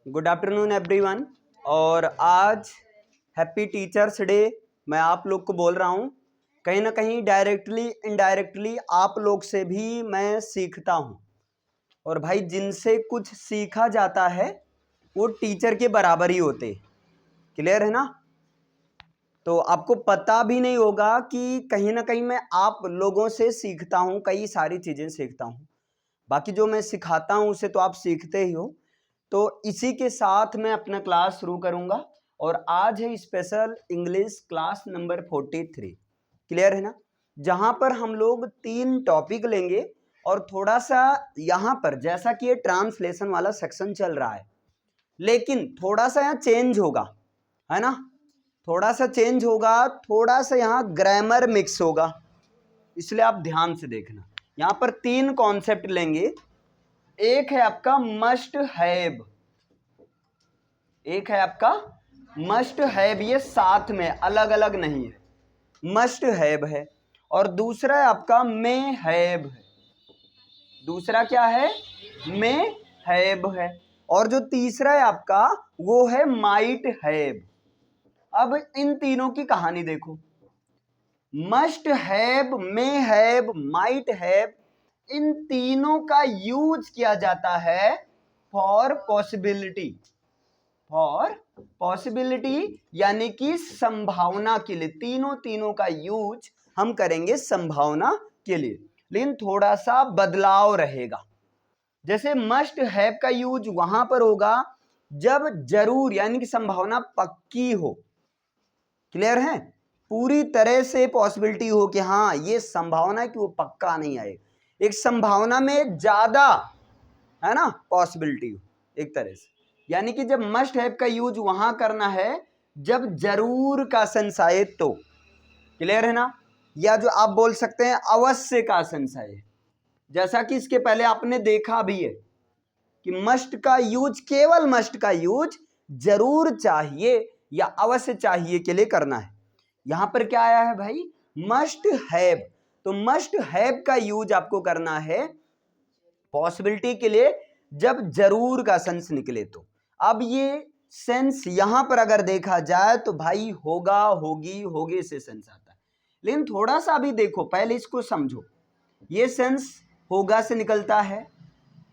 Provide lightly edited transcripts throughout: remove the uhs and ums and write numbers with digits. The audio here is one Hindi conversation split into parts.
Good afternoon everyone. और आज हैप्पी टीचर्स डे। मैं आप लोग को बोल रहा हूँ, कहीं ना कहीं डायरेक्टली इनडायरेक्टली आप लोग से भी मैं सीखता हूँ। और भाई जिनसे कुछ सीखा जाता है वो टीचर के बराबर ही होते। क्लियर है ना? तो आपको पता भी नहीं होगा कि कहीं ना कहीं मैं आप लोगों से सीखता हूँ, कई सारी चीज़ें सीखता हूँ। बाकी जो मैं सिखाता हूँ उसे तो आप सीखते ही हो। तो इसी के साथ मैं अपना क्लास शुरू करूंगा। और आज है special English class number 43। Clear है ना? जहां पर हम लोग 3 टॉपिक लेंगे और थोड़ा सा यहाँ पर जैसा कि ये ट्रांसलेशन वाला सेक्शन चल रहा है, लेकिन थोड़ा सा यहाँ चेंज होगा, है ना? थोड़ा सा चेंज होगा, थोड़ा सा यहाँ ग्रामर मिक्स होगा, इसलिए आप ध्यान से देखना। यहाँ पर 3 कॉन्सेप्ट लेंगे। एक है आपका मस्ट हैव, एक है आपका मस्ट हैव, ये साथ में अलग अलग नहीं है, मस्ट हैव है। और दूसरा है आपका मे हैव है। दूसरा क्या है? मे हैव है। और जो तीसरा है आपका वो है माइट हैव। अब इन तीनों की कहानी देखो। Must have, may have, might have, इन तीनों का यूज किया जाता है फॉर पॉसिबिलिटी। फॉर पॉसिबिलिटी यानी कि संभावना के लिए। तीनों का यूज हम करेंगे संभावना के लिए, लेकिन थोड़ा सा बदलाव रहेगा। जैसे मस्ट हैव का यूज वहां पर होगा जब जरूर यानी कि संभावना पक्की हो। क्लियर है? पूरी तरह से पॉसिबिलिटी हो कि हाँ ये संभावना है कि वो पक्का नहीं आएगा। एक संभावना में ज्यादा, है ना, पॉसिबिलिटी हो एक तरह से। यानी कि जब मस्ट हैव का यूज वहां करना है जब जरूर का सेंस आए तो। क्लियर है ना? या जो आप बोल सकते हैं अवश्य का सेंस आए। जैसा कि इसके पहले आपने देखा भी है कि मस्ट का यूज, केवल मस्ट का यूज जरूर चाहिए या अवश्य चाहिए के लिए करना है। यहां पर क्या आया है भाई? Must have. तो मस्ट हैव का यूज आपको करना है पॉसिबिलिटी के लिए जब जरूर का सेंस निकले तो। अब ये सेंस यहां पर अगर देखा जाए तो भाई होगा, होगी, होगे से सेंस आता है। लेकिन थोड़ा सा अभी देखो, पहले इसको समझो। ये सेंस होगा से निकलता है,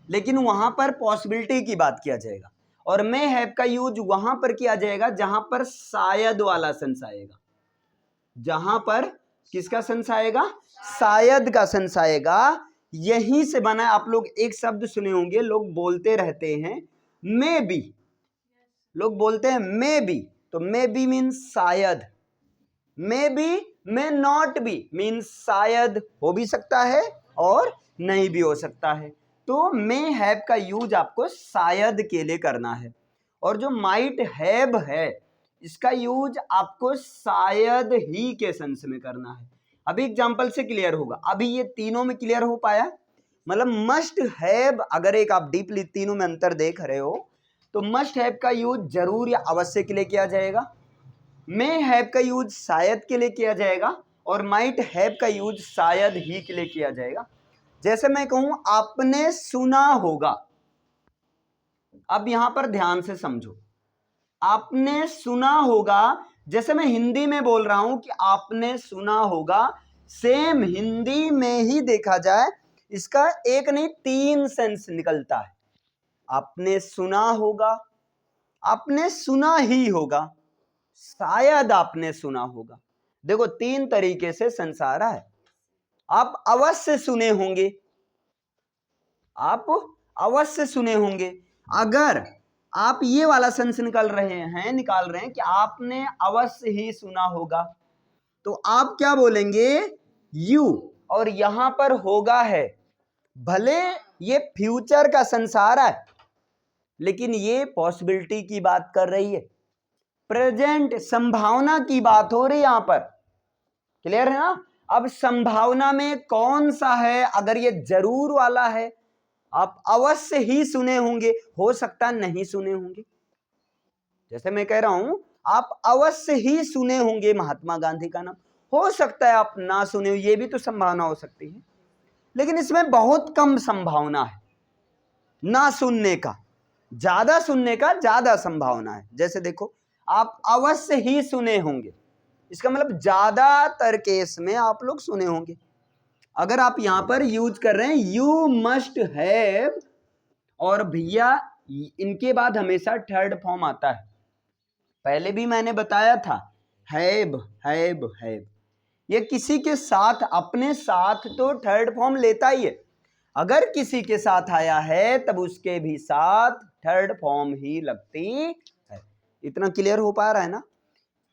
लेकिन वहां पर पॉसिबिलिटी की बात किया जाएगा। और मे हैव का यूज वहां पर किया जाएगा जहां पर शायद वाला सेंस आएगा। जहां पर किसका सेंस आएगा? शायद का सेंस आएगा। यहीं से बना है। आप लोग एक शब्द सुने होंगे, लोग बोलते रहते हैं मे बी। लोग बोलते हैं मे बी, तो मे बी मीन्स शायद। May be, may not be means शायद हो भी सकता है और नहीं भी हो सकता है। तो मे हैव का यूज आपको शायद के लिए करना है। और जो माइट हैव है इसका यूज आपको शायद ही के सेंस में करना है। अभी एग्जांपल से क्लियर होगा। अभी ये तीनों में क्लियर हो पाया? मतलब मस्ट हैव, अगर एक आप डीपली तीनों में अंतर देख रहे हो तो मस्ट हैव का यूज जरूर या अवश्य के लिए किया जाएगा, मे हैव का यूज शायद के लिए किया जाएगा, और माइट हैव का यूज शायद ही के लिए किया जाएगा। जैसे मैं कहूं आपने सुना होगा। अब यहां पर ध्यान से समझो, आपने सुना होगा, जैसे मैं हिंदी में बोल रहा हूं कि आपने सुना होगा, सेम हिंदी में ही देखा जाए इसका एक नहीं 3 सेंस निकलता है। आपने सुना होगा, आपने सुना ही होगा, शायद आपने सुना होगा। देखो 3 तरीके से सेंस आ रहा है। आप अवश्य सुने होंगे, आप अवश्य सुने होंगे। अगर आप ये वाला सेंस निकाल रहे हैं कि आपने अवश्य ही सुना होगा, तो आप क्या बोलेंगे? यू। और यहां पर होगा है, भले ये फ्यूचर का सेंस आ रहा है लेकिन ये पॉसिबिलिटी की बात कर रही है, प्रेजेंट संभावना की बात हो रही है यहां पर। क्लियर है ना? अब संभावना में कौन सा है? अगर ये जरूर वाला है, आप अवश्य ही सुने होंगे, हो सकता नहीं सुने होंगे। जैसे मैं कह रहा हूं आप अवश्य ही सुने होंगे महात्मा गांधी का नाम, हो सकता है आप ना सुने हो, ये भी तो संभावना हो सकती है। लेकिन इसमें बहुत कम संभावना है ना सुनने का। ज्यादा सुनने का ज्यादा संभावना है। जैसे देखो, आप अवश्य ही सुने होंगे, इसका मतलब ज्यादातर केस में आप लोग सुने होंगे। अगर आप यहां पर यूज कर रहे हैं यू मस्ट हैव, और भैया इनके बाद हमेशा थर्ड फॉर्म आता है। पहले भी मैंने बताया था, हैव हैव हैव, ये किसी के साथ, अपने साथ तो थर्ड फॉर्म लेता ही है। अगर किसी के साथ आया है तब उसके भी साथ थर्ड फॉर्म ही लगती है। इतना क्लियर हो पा रहा है ना?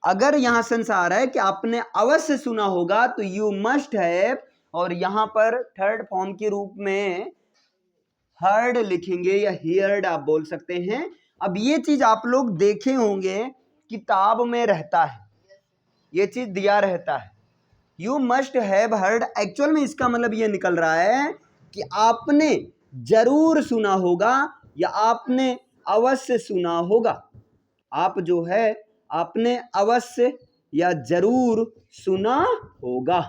अगर यहां सेंस आ रहा है कि आपने अवश्य सुना होगा तो यू मस्ट हैव, और यहां पर थर्ड फॉर्म के रूप में हर्ड लिखेंगे या हियर्ड आप बोल सकते हैं। अब ये चीज आप लोग देखे होंगे, किताब में रहता है, ये चीज दिया रहता है, you must have heard. Actual में इसका मतलब ये निकल रहा है कि आपने जरूर सुना होगा या आपने अवश्य सुना होगा। आप जो है आपने अवश्य या जरूर सुना होगा।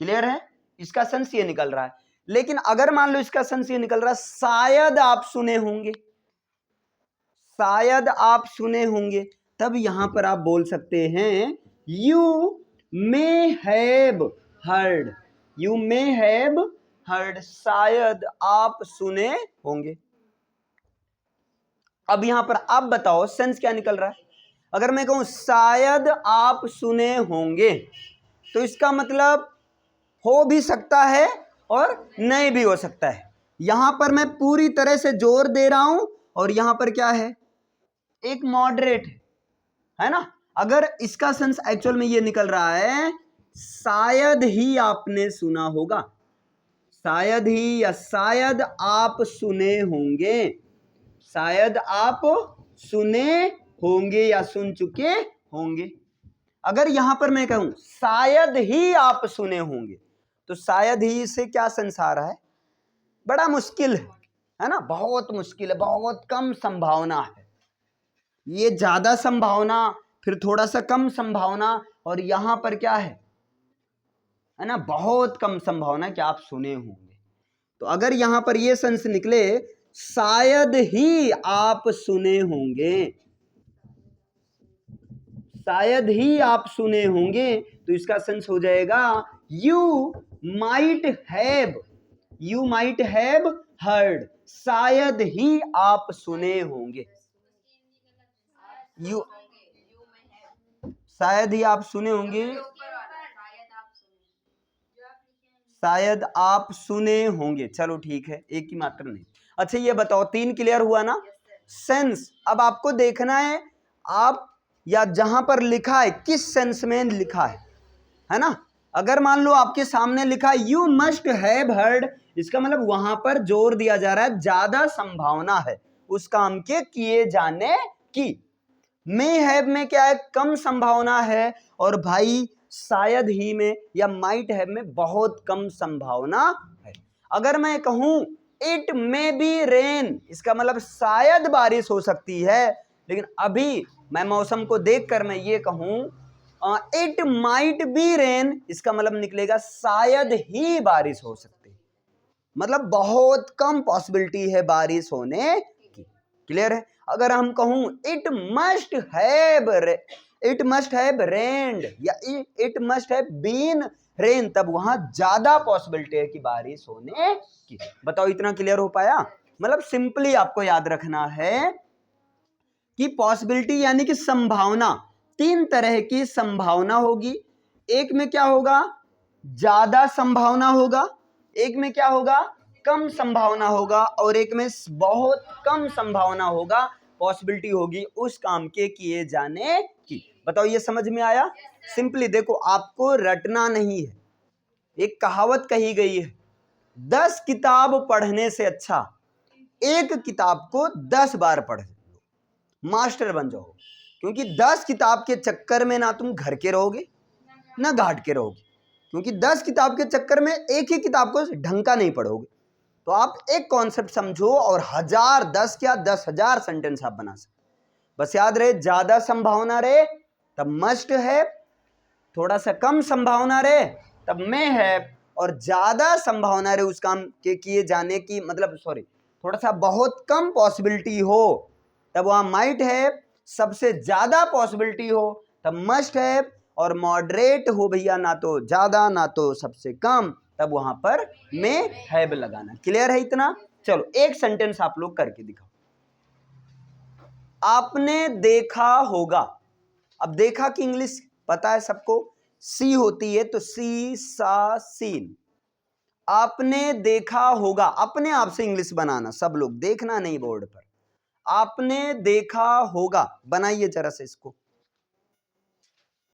क्लियर है? इसका सेंस ये निकल रहा है। लेकिन अगर मान लो इसका सेंस ये निकल रहा है शायद आप सुने होंगे, शायद आप सुने होंगे, तब यहां पर आप बोल सकते हैं you may have heard, you may have heard, शायद आप सुने होंगे। अब यहां पर आप बताओ सेंस क्या निकल रहा है? अगर मैं कहूं शायद आप सुने होंगे, तो इसका मतलब हो भी सकता है और नहीं भी हो सकता है। यहां पर मैं पूरी तरह से जोर दे रहा हूं और यहां पर क्या है, एक मॉडरेट है ना। अगर इसका सेंस एक्चुअल में ये निकल रहा है शायद ही आपने सुना होगा, शायद ही या शायद आप सुने होंगे, शायद आप सुने होंगे या सुन चुके होंगे। अगर यहां पर मैं कहूं शायद ही आप सुने होंगे, तो शायद ही से क्या सेंस आ रहा है? बड़ा मुश्किल है ना, बहुत मुश्किल है, बहुत कम संभावना है। ये ज्यादा संभावना, फिर थोड़ा सा कम संभावना, और यहां पर क्या है ना, बहुत कम संभावना कि आप सुने होंगे। तो अगर यहां पर ये सेंस निकले शायद ही आप सुने होंगे, शायद ही आप सुने होंगे, तो इसका सेंस हो जाएगा you might have, you might have heard, शायद ही आप सुने होंगे। यू, शायद ही आप सुने होंगे, शायद आप सुने होंगे। चलो ठीक है, एक ही मात्र नहीं। अच्छा ये बताओ, तीन क्लियर हुआ ना? सेंस अब आपको देखना है आप, या जहां पर लिखा है किस सेंस में लिखा है ना। अगर मान लो आपके सामने लिखा यू मस्ट हैव हर्ड, इसका मतलब वहां पर जोर दिया जा रहा है ज्यादा संभावना है उस काम के किए जाने की। मे हैव में क्या है, कम संभावना है, और भाई शायद ही में या माइट हैव में बहुत कम संभावना है। अगर मैं कहूं इट मे बी रेन, इसका मतलब शायद बारिश हो सकती है, लेकिन अभी मैं मौसम को देखकर मैं ये कहूं इट माइट बी रेन, इसका मतलब निकलेगा शायद ही बारिश हो सकती है, मतलब बहुत कम पॉसिबिलिटी है बारिश होने की। क्लियर है? अगर हम कहूं इट मस्ट हैव रेन्ड या it must have been rain, तब वहां ज्यादा पॉसिबिलिटी है कि बारिश होने की। बताओ इतना क्लियर हो पाया? मतलब सिंपली आपको याद रखना है कि पॉसिबिलिटी यानी कि संभावना, तीन तरह की संभावना होगी। एक में क्या होगा, ज्यादा संभावना होगा, एक में क्या होगा, कम संभावना होगा, और एक में बहुत कम संभावना होगा, पॉसिबिलिटी होगी उस काम के किए जाने की। बताओ ये समझ में आया? सिंपली देखो, आपको रटना नहीं है। एक कहावत कही गई है, 10 किताब पढ़ने से अच्छा एक किताब को 10 बार पढ़ लो, मास्टर बन जाओ। क्योंकि 10 किताब के चक्कर में ना तुम घर के रहोगे ना घाट के रहोगे, क्योंकि 10 किताब के चक्कर में एक ही किताब को ढंग का नहीं पढ़ोगे। तो आप एक कॉन्सेप्ट समझो और 1000, 10 क्या 10,000 सेंटेंस आप बना सकते। बस याद रहे, ज्यादा संभावना रहे तब मस्ट है, थोड़ा सा कम संभावना रहे तब में है, और ज्यादा संभावना रहे उस काम के किए जाने की, मतलब सॉरी, थोड़ा सा बहुत कम पॉसिबिलिटी हो तब वहां माइट है, सबसे ज्यादा पॉसिबिलिटी हो तब मस्ट है, और मॉडरेट हो भैया ना तो ज्यादा ना तो सबसे कम, तब वहां पर में हैव लगाना। क्लियर है इतना? चलो एक सेंटेंस आप लोग करके दिखाओ। आपने देखा होगा। अब देखा की इंग्लिश पता है सबको, सी होती है, तो सी सा सीन। आपने देखा होगा, अपने आप से इंग्लिश बनाना सब लोग, देखना नहीं बोर्ड पर। आपने देखा होगा, बनाइए जरा से इसको।